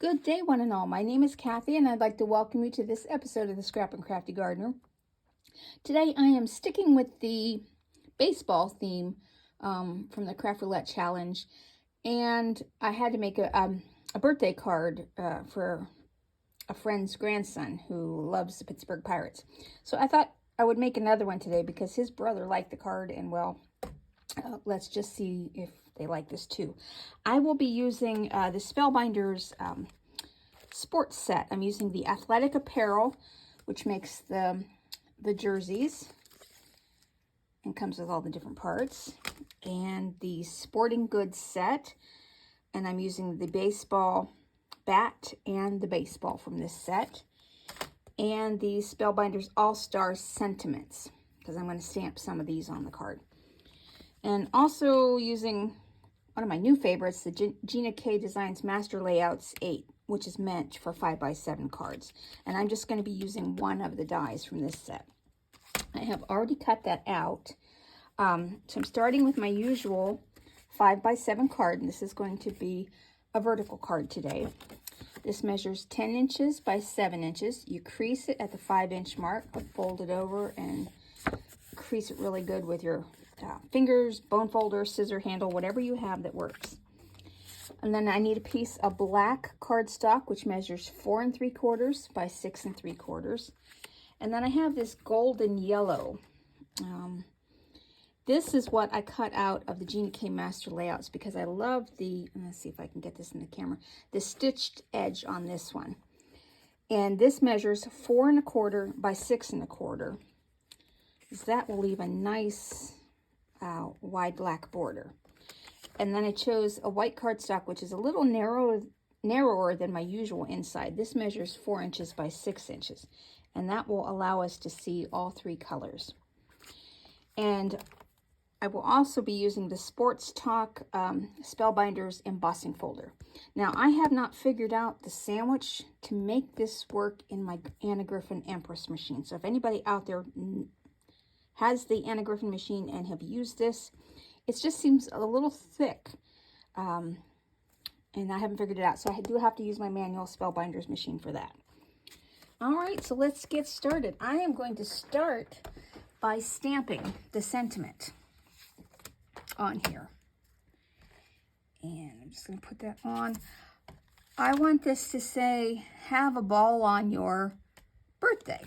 Good day, one and all. My name is Kathy, and I'd like to welcome you to this episode of the Scrap and Crafty Gardener. Today, I am sticking with the baseball theme from the Craft Roulette Challenge, and I had to make a birthday card for a friend's grandson who loves the Pittsburgh Pirates. So I thought I would make another one today because his brother liked the card, and well, let's just see if they like this too. I will be using the Spellbinders sports set. I'm using the Athletic Apparel, which makes the jerseys and comes with all the different parts, and the Sporting Goods set, and I'm using the baseball bat and the baseball from this set, and the Spellbinders All-Star Sentiments, because I'm going to stamp some of these on the card. And also using one of my new favorites, the GinaK Designs Master Layouts 8, which is meant for 5x7 cards. And I'm just going to be using one of the dies from this set. I have already cut that out. So I'm starting with my usual 5x7 card, and this is going to be a vertical card today. This measures 10 inches by 7 inches. You crease it at the 5-inch mark, fold it over, and crease it really good with your fingers, bone folder, scissor handle, whatever you have that works. And then I need a piece of black cardstock, which measures 4 3/4 by 6 3/4. And then I have this golden yellow. This is what I cut out of the GinaK Master Layouts because I love the, let's see if I can get this in the camera, the stitched edge on this one. And this measures 4 1/4 by 6 1/4. That will leave a nice wide black border. And then I chose a white cardstock, which is a little narrower than my usual inside. This measures 4 inches by 6 inches, and that will allow us to see all 3 colors. And I will also be using the Sports Talk Spellbinders embossing folder. Now, I have not figured out the sandwich to make this work in my Anna Griffin Empress machine. So if anybody out there has the Anna Griffin machine and have used this, it just seems a little thick, and I haven't figured it out, so I do have to use my manual Spellbinders machine for that. All right, so let's get started. I am going to start by stamping the sentiment on here, and I'm just going to put that on. I want this to say, have a ball on your birthday.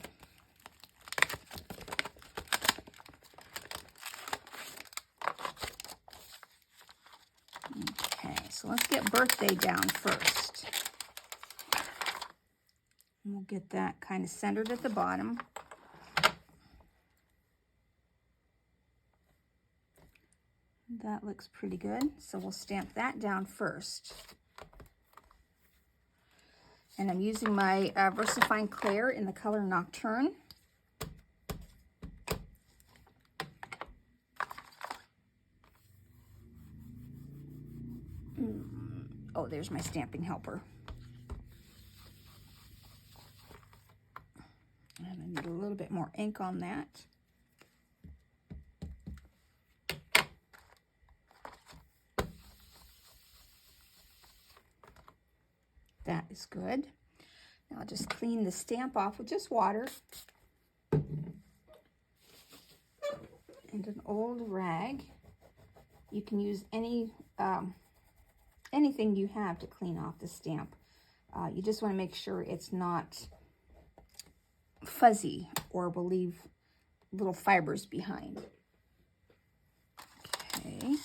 So let's get birthday down first. And we'll get that kind of centered at the bottom. That looks pretty good. So we'll stamp that down first. And I'm using my VersaFine Clair in the color Nocturne. Oh, there's my stamping helper. And I need a little bit more ink on that. That is good. Now I'll just clean the stamp off with just water and an old rag. You can use any anything you have to clean off the stamp. You just want to make sure it's not fuzzy or will leave little fibers behind. Okay.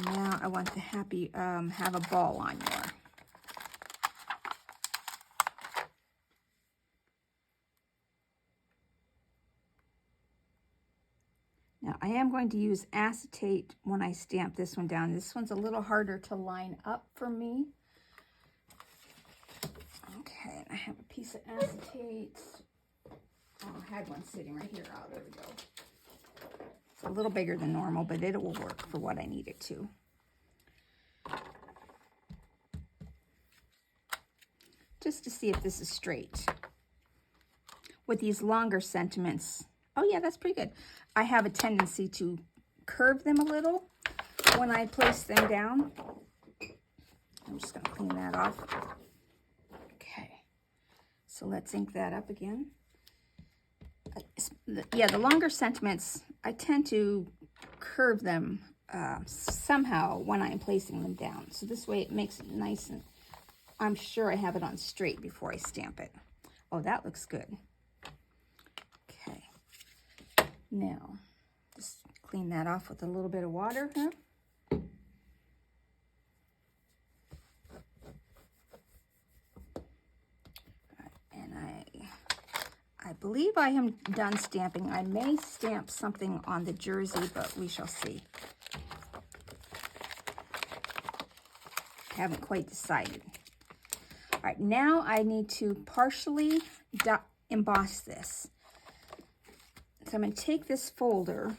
Now I want the happy, have a ball on your. Now, I am going to use acetate when I stamp this one down. This one's a little harder to line up for me. Okay, and I have a piece of acetate. Oh, I had one sitting right here. Oh, there we go. It's a little bigger than normal, but it will work for what I need it to. Just to see if this is straight. With these longer sentiments, oh yeah, that's pretty good. I have a tendency to curve them a little when I place them down. I'm just going to clean that off. Okay, so let's ink that up again. Yeah, the longer sentiments, I tend to curve them somehow when I'm placing them down. So this way it makes it nice, and I'm sure I have it on straight before I stamp it. Oh, that looks good. Okay, now just clean that off with a little bit of water here. I believe I am done stamping. I may stamp something on the jersey, but we shall see. Haven't quite decided. All right, now I need to partially emboss this. So I'm going to take this folder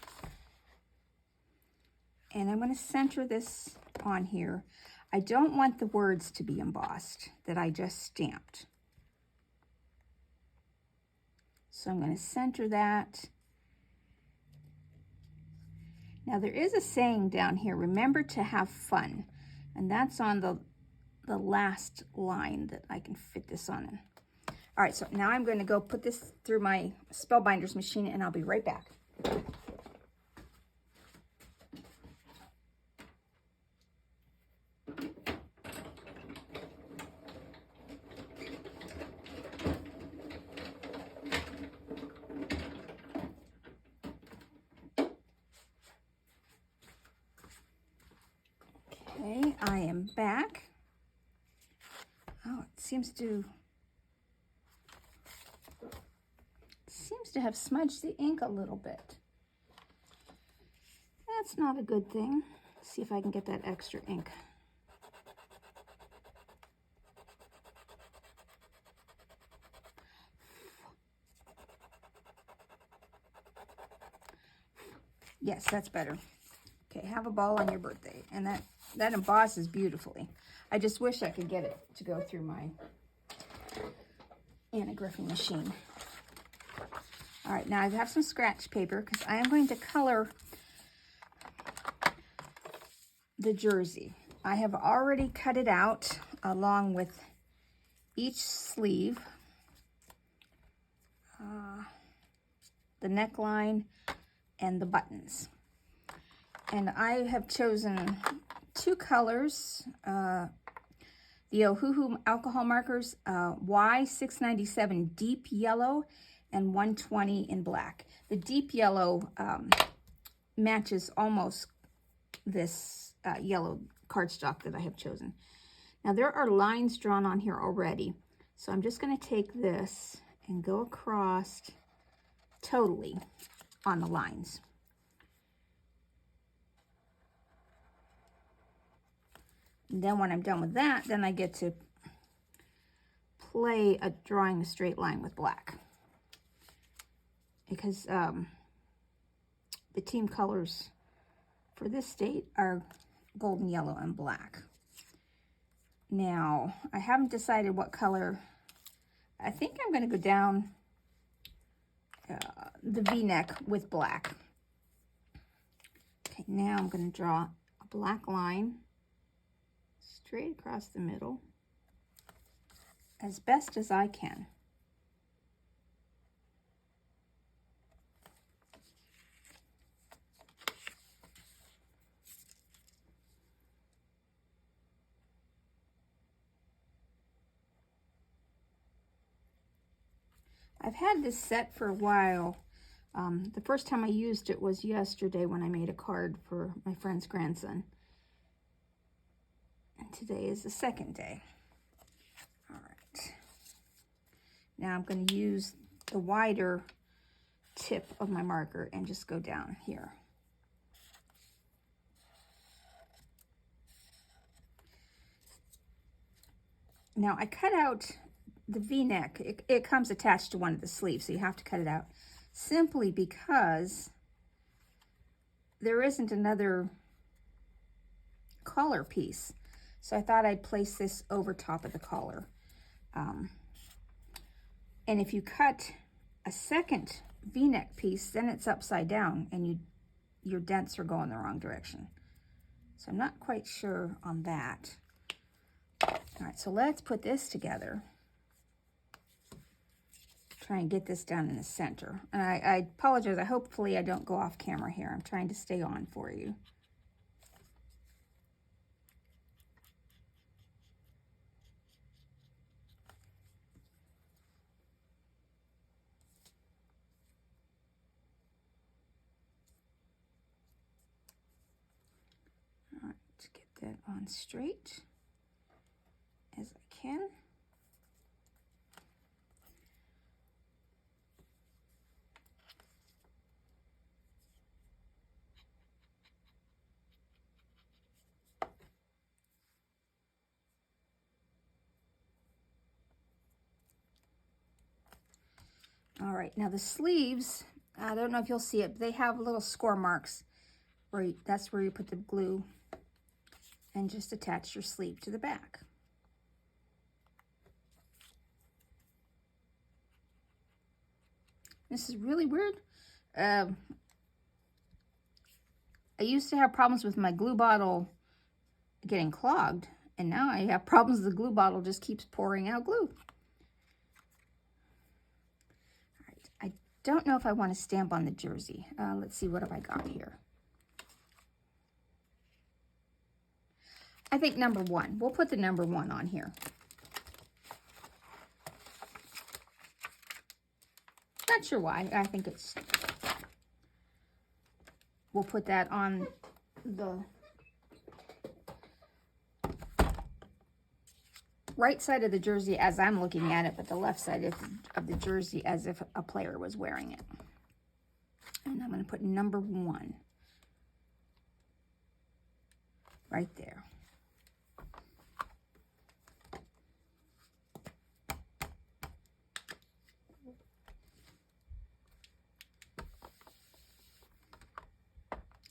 and I'm going to center this on here. I don't want the words to be embossed that I just stamped. So I'm going to center that. Now there is a saying down here, remember to have fun. And that's on the last line that I can fit this on. All right, so now I'm going to go put this through my Spellbinders machine and I'll be right back. Okay, I am back. Oh, it seems to have smudged the ink a little bit. That's not a good thing. Let's see if I can get that extra ink. Yes, that's better. Okay, have a ball on your birthday. And that embosses beautifully. I just wish I could get it to go through my anagriffing machine. All right, now I have some scratch paper because I am going to color the jersey. I have already cut it out along with each sleeve, the neckline, and the buttons. And I have chosen two colors, the Ohuhu alcohol markers, Y697 deep yellow and 120 in black. The deep yellow matches almost this yellow cardstock that I have chosen. Now there are lines drawn on here already, so I'm just going to take this and go across totally on the lines. And then when I'm done with that, then I get to play at drawing a straight line with black. Because the team colors for this state are golden yellow and black. Now, I haven't decided what color. I think I'm going to go down the V-neck with black. Okay, now I'm going to draw a black line straight across the middle as best as I can. I've had this set for a while. The first time I used it was yesterday when I made a card for my friend's grandson. And today is the second day. All right. Now I'm going to use the wider tip of my marker and just go down here. Now I cut out the V-neck. It comes attached to one of the sleeves, so you have to cut it out simply because there isn't another collar piece. So I thought I'd place this over top of the collar. And if you cut a second V-neck piece, then it's upside down and your dents are going the wrong direction. So I'm not quite sure on that. right, so let's put this together. Try and get this down in the center. And I apologize. Hopefully I don't go off camera here. I'm trying to stay on for you. All right, let's get that on straight as I can. All right, now the sleeves, I don't know if you'll see it, but they have little score marks where that's where you put the glue and just attach your sleeve to the back. This is really weird. I used to have problems with my glue bottle getting clogged, and now I have problems the glue bottle just keeps pouring out glue. Don't know if I want to stamp on the jersey. Let's see, what have I got here? I think number 1. We'll put the number 1 on here. Not sure why. I think it's... We'll put that on the right side of the jersey as I'm looking at it, but the left side of the jersey as if a player was wearing it. And I'm going to put number 1 right there.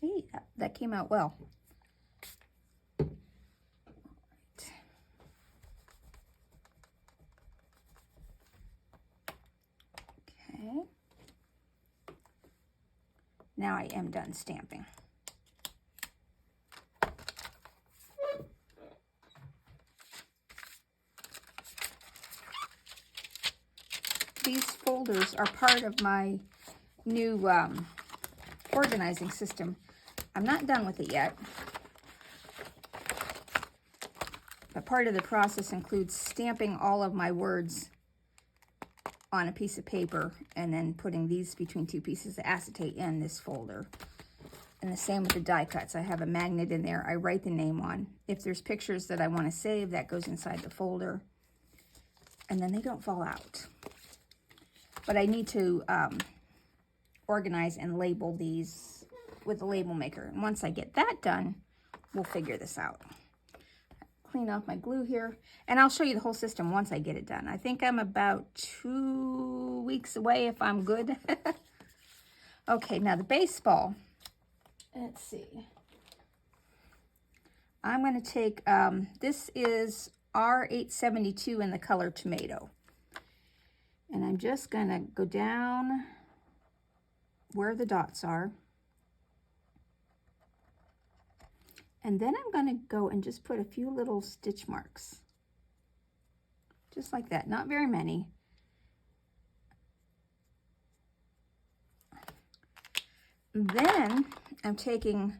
Hey, that came out well. Now I am done stamping. These folders are part of my new organizing system. I'm not done with it yet, but part of the process includes stamping all of my words on a piece of paper and then putting these between 2 pieces of acetate in this folder. And the same with the die cuts. I have a magnet in there I write the name on. If there's pictures that I want to save, that goes inside the folder. And then they don't fall out. But I need to organize and label these with a label maker. And once I get that done, we'll figure this out. Clean off my glue here, and I'll show you the whole system once I get it done. I think I'm about 2 weeks away if I'm good. Okay, now the baseball. Let's see. I'm going to take, this is R872 in the color Tomato. And I'm just going to go down where the dots are. And then I'm going to go and just put a few little stitch marks. Just like that, not very many. Then I'm taking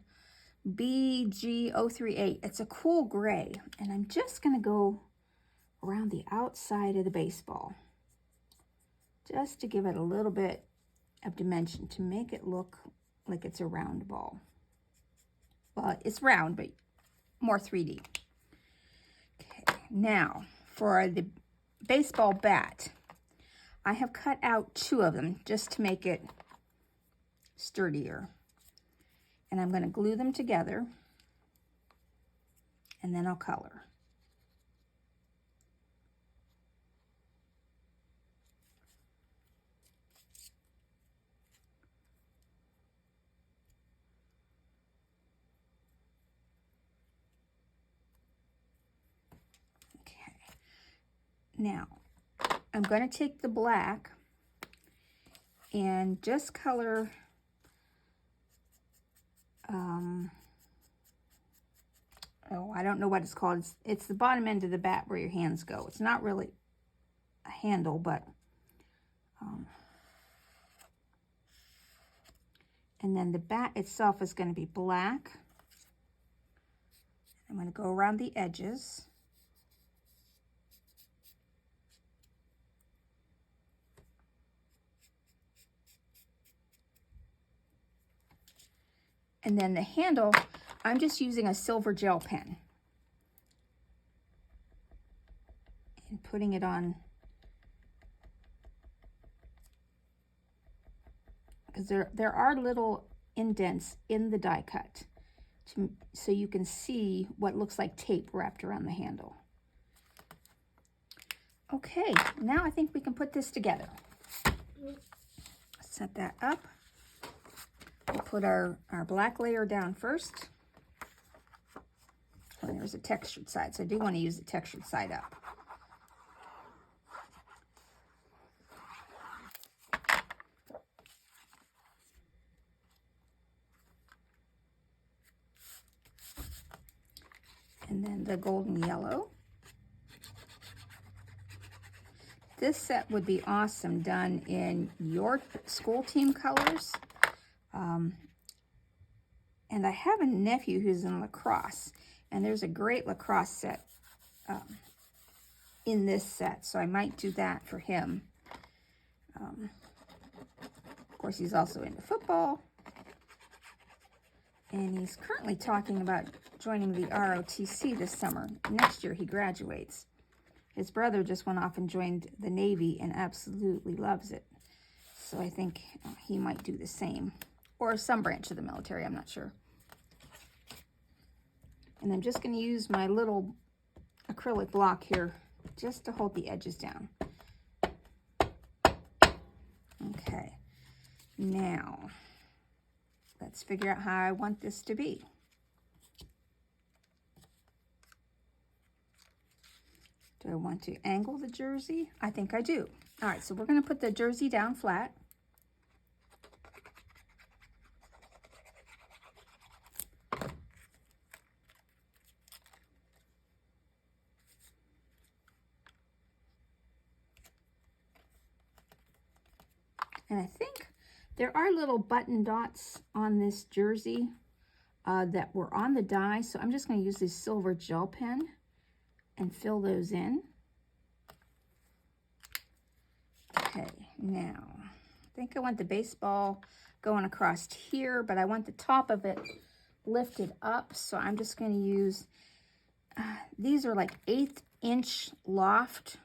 BG038. It's a cool gray. And I'm just going to go around the outside of the baseball. Just to give it a little bit of dimension to make it look like it's a round ball. Well, it's round, but more 3D. Okay, now for the baseball bat, I have cut out 2 of them just to make it sturdier. And I'm going to glue them together, and then I'll color. Now, I'm going to take the black and just color oh, I don't know what it's called. It's the bottom end of the bat where your hands go. It's not really a handle, but and then the bat itself is going to be black. I'm going to go around the edges. And then the handle, I'm just using a silver gel pen and putting it on, because there are little indents in the die cut so you can see what looks like tape wrapped around the handle. Okay, now I think we can put this together. Set that up. We'll put our black layer down first. And there's a textured side, so I do want to use the textured side up. And then the golden yellow. This set would be awesome done in your school team colors. And I have a nephew who's in lacrosse, and there's a great lacrosse set in this set, so I might do that for him. Of course, he's also into football, and he's currently talking about joining the ROTC this summer. Next year, he graduates. His brother just went off and joined the Navy and absolutely loves it. So I think he might do the same, or some branch of the military, I'm not sure. And I'm just going to use my little acrylic block here just to hold the edges down. Okay, now let's figure out how I want this to be. Do I want to angle the jersey? I think I do. All right, so we're going to put the jersey down flat. And I think there are little button dots on this jersey that were on the die, so I'm just going to use this silver gel pen and fill those in. Okay, now I think I want the baseball going across here, but I want the top of it lifted up, so I'm just going to use, these are like 1/8 inch loft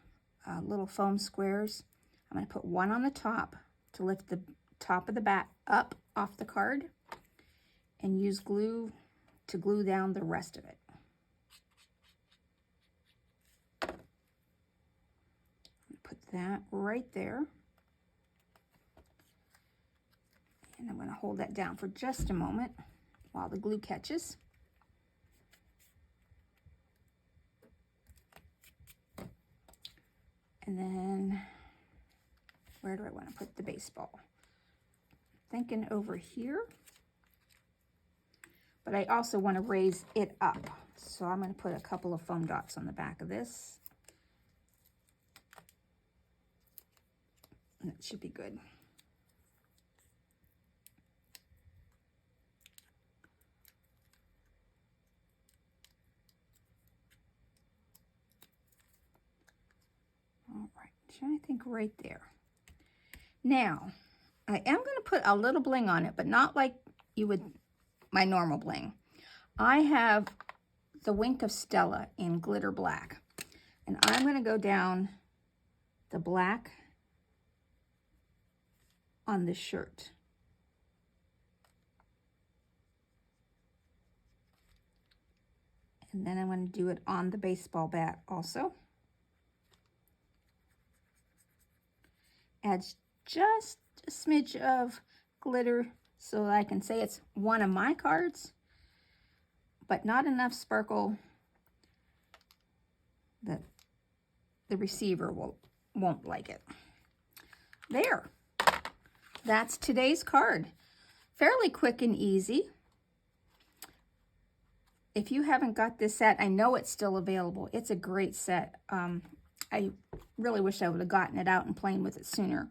little foam squares. I'm going to put one on the top to lift the top of the bat up off the card, and use glue to glue down the rest of it. Put that right there. And I'm going to hold that down for just a moment while the glue catches. And then, where do I want to put the baseball? Thinking over here. But I also want to raise it up. So I'm going to put a couple of foam dots on the back of this. And that should be good. All right, I think right there. Now, I am going to put a little bling on it, but not like you would my normal bling. I have the Wink of Stella in glitter black, and I'm going to go down the black on the shirt. And then I'm going to do it on the baseball bat also. Adds just a smidge of glitter so that I can say it's one of my cards, but not enough sparkle that the receiver won't like it. There. That's today's card. Fairly quick and easy. if you haven't got this set, I know it's still available. It's a great set. I really wish I would have gotten it out and playing with it sooner,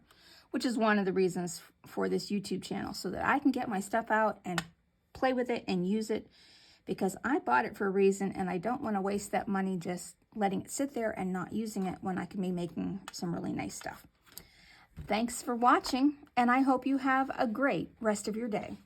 which is one of the reasons for this YouTube channel, so that I can get my stuff out and play with it and use it, because I bought it for a reason and I don't want to waste that money just letting it sit there and not using it when I can be making some really nice stuff. Thanks for watching, and I hope you have a great rest of your day.